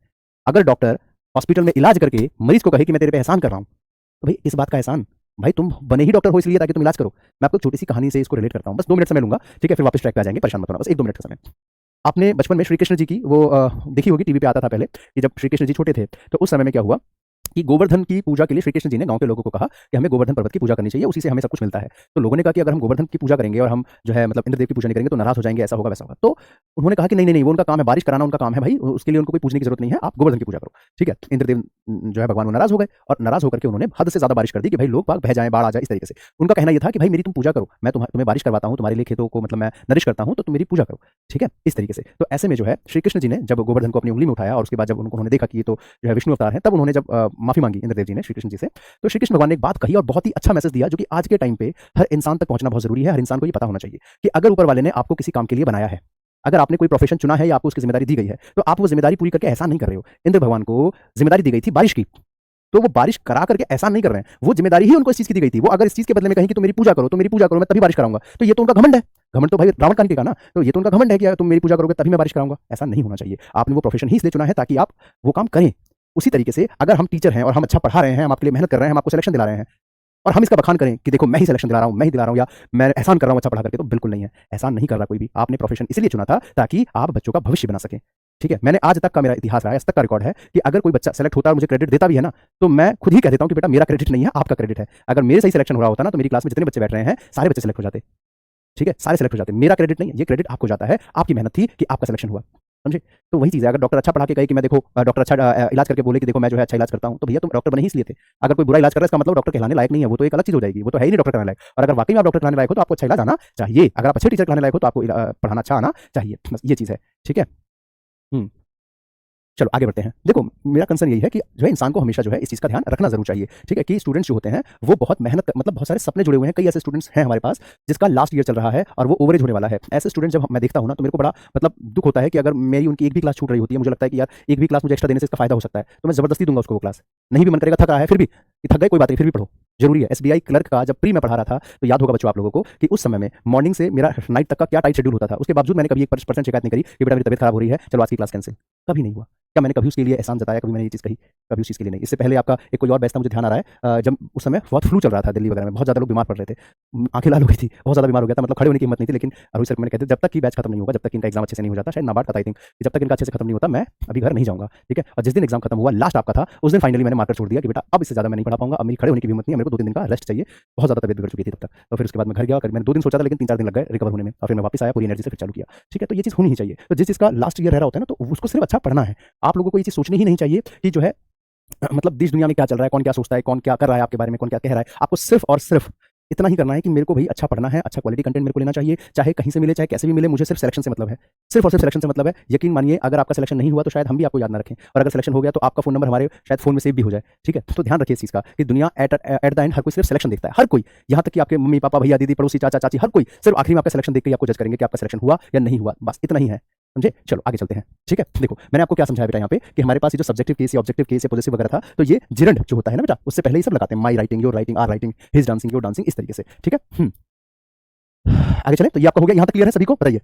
अगर डॉक्टर हॉस्पिटल में इलाज करके मरीज को कहे कि मैं तेरे पे एहसान कर रहा हूँ, तो भाई इस बात का एहसान, भाई तुम बने ही डॉक्टर हो इसलिए ताकि तुम इलाज करो। मैं आपको छोटी सी कहानी से इसको रिलेट करता हूँ, बस 2 मिनट समय लूंगा, ठीक है, फिर वापस ट्रैक पे आ जाएंगे, परेशान मत होना, बस 1-2 मिनट का समय। आपने बचपन में श्री कृष्ण जी की वो देखी होगी, टीवी पे आता था पहले, कि जब श्री कृष्ण जी छोटे थे तो उस समय में क्या हुआ कि गोवर्धन की पूजा के लिए श्री कृष्ण जी ने गांव के लोगों को कहा कि हमें गोवर्धन पर्वत की पूजा करनी चाहिए, उसी से हमें सब कुछ मिलता है। तो लोगों ने कहा कि अगर हम गोवर्धन की पूजा करेंगे और हम जो है मतलब इंद्रदेव की पूजा नहीं करेंगे तो नाराज हो जाएंगे, ऐसा होगा वैसा होगा। तो उन्होंने कहा कि नहीं नहीं नहीं, वो उनका काम है, बारिश कराना उनका काम है भाई, उसके लिए उनको कोई पूजने की जरूरत नहीं है, आप गोवर्धन की पूजा करो। ठीक है, इंद्रदेव जो है भगवान वो नाराज हो गए और नाराज होकर के उन्होंने हद से ज्यादा बारिश कर दी कि भाई लोग बाग बह जाए, बाढ़ आ जाए, इस तरीके से। उनका कहना यह था कि भाई मेरी तुम पूजा करो, मैं तुम्हें बारिश करवाता हूँ, तुम्हारे लिए खेतों को मतलब मैं नरिश करता हूँ, तो तुम मेरी पूजा करो। ठीक है, इस तरीके से। तो ऐसे में जो है श्री कृष्ण जी ने जब गोवर्धन को अपनी उंगली में उठाया और उसके बाद जब उन्होंने देखा कि ये तो जो है विष्णु अवतार है, तब उन्होंने जब माफी मांगी इंद्रदेव जी ने श्री कृष्ण जी से, तो श्री कृष्ण भगवान ने एक बात कही और बहुत ही अच्छा मैसेज दिया, जो कि आज के टाइम पे हर इंसान तक पहुंचना बहुत जरूरी है। हर इंसान को ये पता होना चाहिए कि अगर ऊपर वाले ने आपको किसी काम के लिए बनाया है, अगर आपने कोई प्रोफेशन चुना है या आपको उसकी जिम्मेदारी दी गई है, तो आप वो जिम्मेदारी पूरी करके एहसान नहीं कर रहे हो। इंद्र भगवान को जिम्मेदारी दी गई थी बारिश की, तो वो बारिश करा करके एहसान नहीं कर रहे हैं, वो जिम्मेदारी ही उनको इस चीज की दी गई थी। वो अगर इस चीज के बदले में कहें कि तुम मेरी पूजा करो, तो मेरी पूजा करो, मैं तभी बारिश कराऊंगा, तो ये तो उनका घमंड है। घमंड तो भाई रावण का निकलेगा ना, तो ये तो उनका घमंड है कि तुम मेरी पूजा करोगे तभी मैं बारिश कराऊंगा। ऐसा नहीं होना चाहिए। आपने वो प्रोफेशन ही इसलिए चुना है ताकि आप वो काम करें। उसी तरीके से अगर हम टीचर हैं और हम अच्छा पढ़ा रहे हैं, हम आपके लिए मेहनत कर रहे हैं, हम आपको सिलेक्शन दिला रहे हैं, और हम इसका बखान करें कि देखो मैं ही सिलेक्शन दिला रहा हूं, मैं ही दिला रहा हूं, या मैं एहसान कर रहा हूं अच्छा पढ़ा करके, तो बिल्कुल नहीं है। एहसान नहीं कर रहा कोई भी। आपने प्रोफेशन इसलिए चुना था ताकि आप बच्चों का भविष्य बना सकें। ठीक है, मैंने आज तक का मेरा इतिहास रहा है, आज तक का रिकॉर्ड है कि अगर कोई बच्चा सेलेक्ट होता है और मुझे क्रेडिट देता भी है ना, तो मैं खुद ही कह देता हूं कि बेटा मेरा क्रेडिट नहीं है, आपका क्रेडिट है। अगर मेरे सही सिलेक्शन हो रहा होता ना, तो मेरी क्लास में जितने बच्चे बैठ रहे हैं सारे बच्चे सेलेक्ट हो जाते। ठीक है, सारे सेलेक्ट हो जाते। मेरा क्रेडिट नहीं है, ये क्रेडिट आपको जाता है, आपकी मेहनत थी कि आपका सिलेक्शन हुआ। समझे? तो वही चीज़ है, अगर डॉक्टर अच्छा पढ़ा के कहे कि मैं देखो डॉक्टर अच्छा इलाज करके बोले कि देखो मैं जो है अच्छा इलाज करता हूं, तो भैया तुम डॉक्टर बने ही इसलिए थे। अगर कोई बुरा इलाज कर रहा है, इसका मतलब डॉक्टर कहलाने लायक नहीं है, वो तो एक अलग चीज हो जाएगी, वो तो है ही नहीं डॉक्टर कहलाने लायक। और अगर वाकई में आप डॉक्टर कहलाने लायक हो तो आपको अच्छा इलाज आना चाहिए। अगर आप अच्छे टीचर कहलाने लायक हो तो आपको पढ़ाना अच्छा आना चाहिए। बस ये चीज़ है। ठीक है। हम्म। चलो आगे बढ़ते हैं। देखो मेरा कंसर्न यही है कि जो है इंसान को हमेशा जो है इस चीज़ का ध्यान रखना जरूर चाहिए। ठीक है, कि स्टूडेंट्स जो होते हैं वो बहुत मेहनत मतलब बहुत सारे सपने जुड़े हुए हैं। कई ऐसे स्टूडेंट्स हैं हमारे पास जिसका लास्ट ईयर चल रहा है और वो ओवरेज होने वाला है। ऐसे स्टूडेंट जब मैं देखता हूँ ना, तो मेरे को बड़ा मतलब दुख होता है कि अगर मेरी उनकी एक भी क्लास छूट रही होती है, मुझे लगता है कि यार एक भी क्लास मुझे एक्स्ट्रा देने से इसका फायदा हो सकता है, तो मैं जबरदस्ती दूंगा उसको वो क्लास। नहीं भी मन करेगा, थक रहा है फिर भी, थक गए कोई बात नहीं, फिर भी पढ़ो, जरूरी है। एसबीआई क्लर्क का जब प्री में पढ़ा रहा था, तो याद होगा बच्चों आप लोगों को कि उस समय में मॉर्निंग से मेरा नाइट तक का क्या टाइट शेड्यूल होता था। उसके बावजूद मैंने कभी 1% शिकायत नहीं करी कि बेटा मेरी तबीयत खराब हो रही है, चलो आज की क्लास कैंसिल। कभी नहीं हुआ। क्या मैंने कभी उसके लिए एहसान जताया? कभी मैंने ये चीज़ कही? कभी उस चीज़ के लिए नहीं। इससे पहले आपका एक कोई और बैच था, मुझे ध्यान आ रहा है, जब उस समय बहुत फ्लू चल रहा था दिल्ली वगैरह में, बहुत ज़्यादा लोग बीमार पड़ रहे थे, आंखें लाल हो गई थी, बहुत ज़्यादा बीमार हो गया था, मतलब खड़े होने की हिम्मत नहीं थी। लेकिन रोहित सर को मैंने कहते जब तक कि बैच खत्म नहीं होगा, जब तक इनका एग्जाम अच्छे से नहीं हो जाता, शायद नाबार्ड का था आई थिंक, जब तक इनका अच्छे से खत्म नहीं होता मैं अभी घर नहीं जाऊंगा। ठीक है, और जिस दिन एग्जाम खत्म हुआ, लास्ट आपका था, उस दिन फाइनली मैंने मार्कर छोड़ दिया कि बेटा अब इससे ज़्यादा मैं नहीं पढ़ा पाऊंगा, अब मेरी खड़े होने की हिम्मत नहीं है, मेरे को 2-3 दिन का रेस्ट चाहिए। बहुत ज़्यादा तबियत बिगड़ चुकी थी तब तक। तो फिर उसके बाद मैं घर गया, मैंने 2 दिन सोचा था, लेकिन 3-4 दिन लग गए रिकवर होने में, और फिर मैं वापस आया, पूरी एनर्जी से फिर चालू किया। ठीक है, तो ये चीज़ होनी ही चाहिए। तो जिस चीज़ का लास्ट ईयर रह रहा होता है ना, तो उसको सिर्फ अच्छा पढ़ना है। आप लोगों को ये चीज़ सोचनी ही नहीं चाहिए कि जो है मतलब देश दुनिया में क्या चल रहा है, कौन क्या सोचता है, कौन क्या कर रहा है आपके बारे में, कौन क्या कह रहा है। आपको सिर्फ और सिर्फ इतना ही करना है कि मेरे को भाई अच्छा पढ़ना है, अच्छा क्वालिटी कंटेंट मेरे को लेना चाहिए, चाहे कहीं से मिले चाहे कैसे भी मिले, मुझे सिर्फ सिलेक्शन से मतलब है। सिर्फ और सिर्फ सिलेक्शन से मतलब है। यकीन मानिए अगर आपका सिलेक्शन नहीं हुआ तो शायद हम भी आपको याद ना रखें, और अगर सिलेक्शन हो गया तो आपका फोन नंबर हमारे शायद फोन में सेव भी हो जाए। ठीक है, तो ध्यान रखिए इस चीज़ का कि दुनिया एट द एंड हर कोई सिर्फ सिलेक्शन देखता है, हर कोई, यहाँ तक कि आपके मम्मी पापा भैया दीदी पड़ोसी चाचा चाची, हर कोई सिर्फ आखिरी में आपका सिलेक्शन देख के आपको जज करेंगे कि आपका सिलेक्शन हुआ या नहीं हुआ। बस इतना ही है, समझे? चलो आगे चलते हैं। ठीक है, देखो मैंने आपको क्या समझाया बेटा यहाँ पे कि हमारे पास ये जो सब्जेक्टिव केस या ऑब्जेक्टिव केस या पॉजिटिव वगैरह था, तो ये जिरंड जो होता है ना बेटा, उससे पहले ही सब लगाते हैं, my writing, your writing, our writing, his dancing, your dancing, इस तरीके से। ठीक है। आगे चले। तो ये आपका हो गया, यहाँ तक क्लियर है सभी को? बताइए।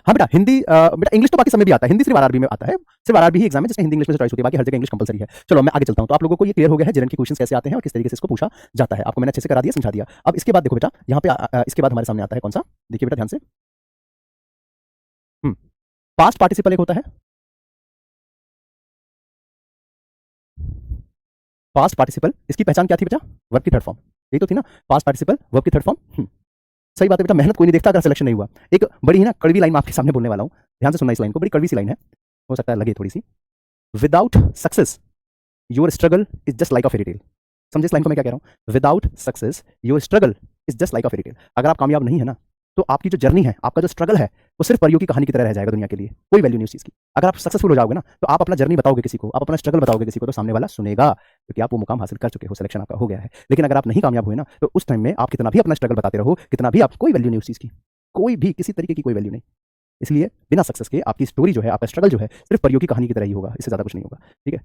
हाँ बेटा, हिंदी बेटा इंग्लिश तो बाकी समय भी आता है, हिंदी सिर्फ आरआरबी में आता है। सिर्फ आरआरबी ही एग्जाम है जिसमें हिंदी इंग्लिश में चॉइस होती है, बाकी हर जगह इंग्लिश कंपलसरी है। चलो मैं आगे चलता हूँ। तो आप लोगों को ये क्लियर हो गया है जिरन के क्वेश्चन कैसे आते हैं और किस तरीके से इसको पूछा जाता है। आपको मैंने अच्छे से करा दिया, समझा दिया। अब इसके बाद देखो बेटा, यहाँ पे इसके बाद हमारे सामने आता है कौन सा, देखिए बेटा ध्यान से। पास्ट पार्टिसिपल एक होता है, पास्ट पार्टिसिपल, इसकी पहचान क्या थी बेटा? वर्ब की थर्ड फॉर्म, यही तो थी ना, पास्ट पार्टिसिपल वर्ब की थर्ड फॉर्म। सही बात है बेटा, मेहनत कोई नहीं देखता अगर सिलेक्शन नहीं हुआ। एक बड़ी ही ना कड़वी लाइन मैं आपके सामने बोलने वाला हूँ, ध्यान से सुनना इस लाइन को, बड़ी कड़वी सी लाइन है, हो सकता है लगे थोड़ी सी। Without success your struggle is just like a fairy tale. समझे इस लाइन को मैं क्या कह रहा हूँ? Without success your struggle is just like a fairy tale. अगर आप कामयाब नहीं है ना, तो आपकी जो जर्नी है, आपका जो स्ट्रगल है, वो सिर्फ परियों की कहानी की तरह रह जाएगा दुनिया के लिए, कोई वैल्यू नहीं उस चीज़ की। अगर आप सक्सेसफुल हो जाओगे ना, तो आप अपना जर्नी बताओगे किसी को, आप अपना स्ट्रगल बताओगे किसी को, तो सामने वाला सुनेगा, क्योंकि आप वो मुकाम हासिल कर चुके हो, सिलेक्शन आपका हो गया है। लेकिन अगर आप नहीं कामयाब हुए ना, तो उस टाइम में आप कितना भी अपना स्ट्रगल बताते रहो, कितना भी, आप कोई वैल्यू नहीं उस चीज़ की, कोई भी किसी तरीके की कोई वैल्यू नहीं। इसलिए बिना सक्सेस के आपकी स्टोरी जो है, आपका स्ट्रगल जो है, सिर्फ परियों की कहानी की तरह ही होगा, इससे ज्यादा कुछ नहीं होगा। ठीक है।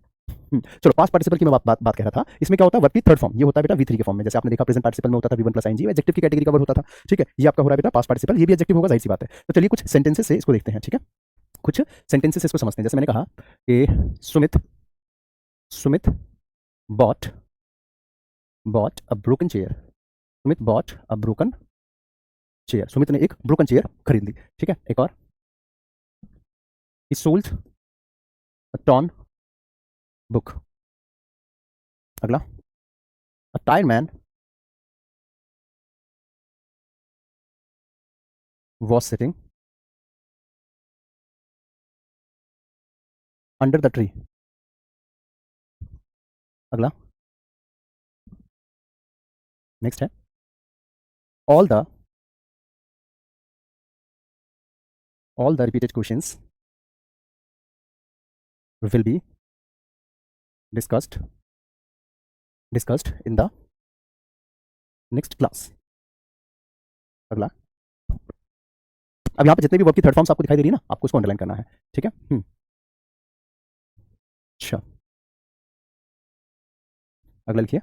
चलो पास्ट पार्टिसिपल की मैं बात कह रहा था। इसमें क्या होता है? वर्ब की थर्ड फॉर्म, ये होता है बेटा वी3 के फॉर्म में। जैसे आपने देखा प्रेजेंट पार्टिसिपल में होता था वी1 प्लस आईएनजी, एडजेक्टिव की कैटेगरी का वर्ड होता था। ठीक है, ये आपका हो रहा है बेटा पास्ट पार्टिसिपल, ये भी एडजेक्टिव होगा, जाहिर सी बात है। तो चलिए कुछ सेंटेंसेस से इसको देखते हैं। ठीक है, कुछ सेंटेंसेस इसको समझते हैं। जैसे मैंने कहा कि Sumit Sumit bought bought a broken chair, Sumit bought a broken chair, Sumit ने एक ब्रोकन चेयर खरीद ली। ठीक है, एक और, he sold a torn book. अगला, a tired man was sitting under the tree. अगला, नेक्स्ट है, all the repeated questions will be discussed in the next class. अगला, अब यहाँ पे जितने भी वर्ब की थर्ड फॉर्म्स आपको दिखाई दे रही है ना, आपको उसको अंडरलाइन करना है, ठीक है। अच्छा, अगला लिखिए,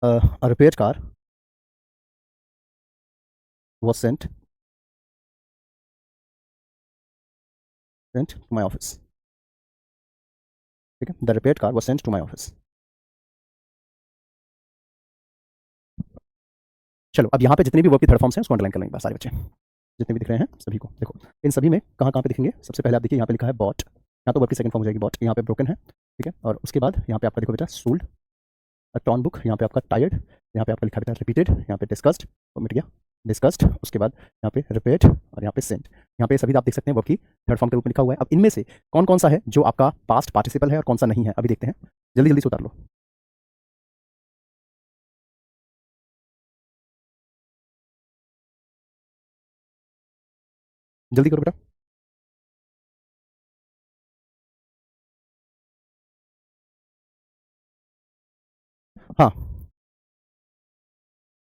a repaired car was sent to my office. ठीक है, the repaired car was sent to my office. चलो, अब यहाँ पे जितने भी वर्ब की थर्ड फॉर्म्स हैं उसको अंडरलाइन कर लेंगे सारे बच्चे, जितने भी दिख रहे हैं सभी को। देखो, इन सभी में कहाँ पे दिखेंगे, सबसे पहले आप देखिए यहाँ पे लिखा है बॉट, यहाँ तो वर्ब की सेकंड फॉर्म हो जाएगी बॉट, यहाँ पे ब्रोकन है, ठीक है। और उसके बाद यहाँ पे आपका देखो बेटा सोल्ड, टॉन बुक, यहाँ पे आपका टायर्ड, यहाँ पे आपका लिखा बेटा रिपीटेड, यहाँ पे डिस्कस्ड, तो मिट गया डिस्कस्ड, उसके बाद यहाँ पे रिपेयर्ड और यहाँ पे सेंट, यहाँ पे सभी आप देख सकते हैं वर्ब की थर्ड फॉर्म के रूप में लिखा हुआ है। अब इनमें से कौन कौन सा है जो आपका पास्ट पार्टिसिपल है और कौन सा नहीं है, अभी देखते हैं, जल्दी जल्दी से उतार लो। जल्दी करो बेटा। हाँ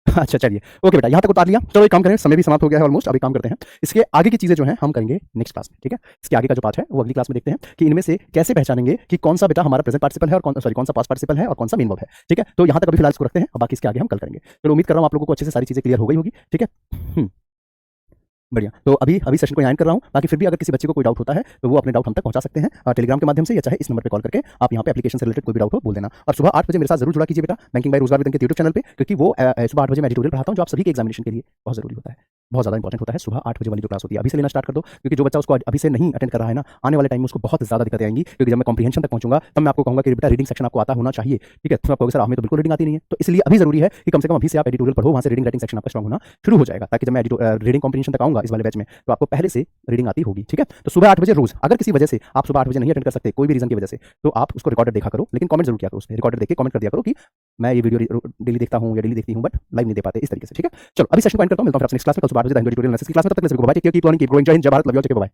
अच्छा चलिए, ओके बेटा, यहाँ तक उतार लिया। चलो एक काम करें, समय भी समाप्त हो गया है ऑलमोस्ट, अभी काम करते हैं, इसके आगे की चीजें जो हैं हम करेंगे नेक्स्ट क्लास में, ठीक है। इसके आगे का जो पार्ट है वो अगली क्लास में देखते हैं कि इनमें से कैसे पहचानेंगे कि कौन सा बेटा हमारा प्रेजेंट पार्टिसिपल है और कौन सा पास्ट पार्टिसिपल है और कौन सा मेन वर्ब है, ठीक है। तो यहाँ तक अभी फिलहाल इसको रखते हैं और बाकी इसके आगे हम कल करेंगे। चलो, उम्मीद कर रहा हूँ आप लोगों को अच्छे से सारी चीजें क्लियर हो गई होगी, ठीक है। बढ़िया, तो अभी सेशन को एंड कर रहा हूँ, बाकी फिर भी अगर किसी बच्चे को कोई डाउट होता है तो वो अपने डाउट हम तक पहुंचा सकते हैं टेलीग्राम के माध्यम से, या चाहे इस नंबर पे कॉल करके आप यहाँ पे एप्लीकेशन से रिलेटेड कोई भी डाउट हो बोल देना। और सुबह 8 बजे मेरे साथ जरूर जुड़ा कीजिए बेटा बैंकिंग बाय रोजगार विदन के यूट्यूब चैनल पे, क्योंकि वो सुबह 8 बजे मैं एडिटोरियल पढ़ाता हूँ जो आप सभी के एग्जामिनेशन के लिए बहुत जरूरी होता है, बहुत ज़्यादा इंपॉर्टेंट होता है। सुबह 8 बजे वाली जो क्लास होती है अभी से लेना स्टार्ट कर दो, क्योंकि जो बच्चा उसको अभी से नहीं अटेंड कर रहा है ना, आने वाले टाइम में उसको बहुत ज़्यादा दिक्कतें आएंगी, क्योंकि जब मैं कॉम्प्रिहेंशन तक पहुंचूंगा तब मैं आपको कहूंगा कि बेटा रीडिंग सेक्शन आपको आता होना चाहिए, ठीक है। तो आप कहोगे सर हमें तो बिल्कुल रीडिंग आती नहीं है, तो इसलिए अभी जरूरी है कि कम से कम अभी से आप एडिटोरियल पढ़ो, वहाँ से रीडिंग राइटिंग सेक्शन आपका स्ट्रांग होना शुरू हो जाएगा, ताकि जब मैं रीडिंग कॉम्प्रिहेंशन तक आऊंगा इस वाले बैच में तो आपको पहले से रीडिंग आती होगी, ठीक है। तो सुबह 8 बजे रोज, अगर किसी वजह से आप सुबह 8 बजे नहीं अटेंड कर सकते कोई भी रीजन की वजह से, तो आप उसको रिकॉर्डेड देखा करो, लेकिन कमेंट जरूर किया करो, उसमें रिकॉर्डेड देख के कमेंट कर दिया करो कि मैं ये वीडियो डेली देखता हूँ या डेली देखती हूँ बट लाइव नहीं दे पाते, इस तरीके से, ठीक है। चलो, अभी सेशन को एंड करता हूँ, मिलता हूँ नेक्स्ट क्लास में कल सुबह 8 बजे एजुटोरियल एनालिसिस की क्लास में, तब तक के लिए bye, keep learning, keep growing, Jai Hind, जय भारत, लव यू, बाय।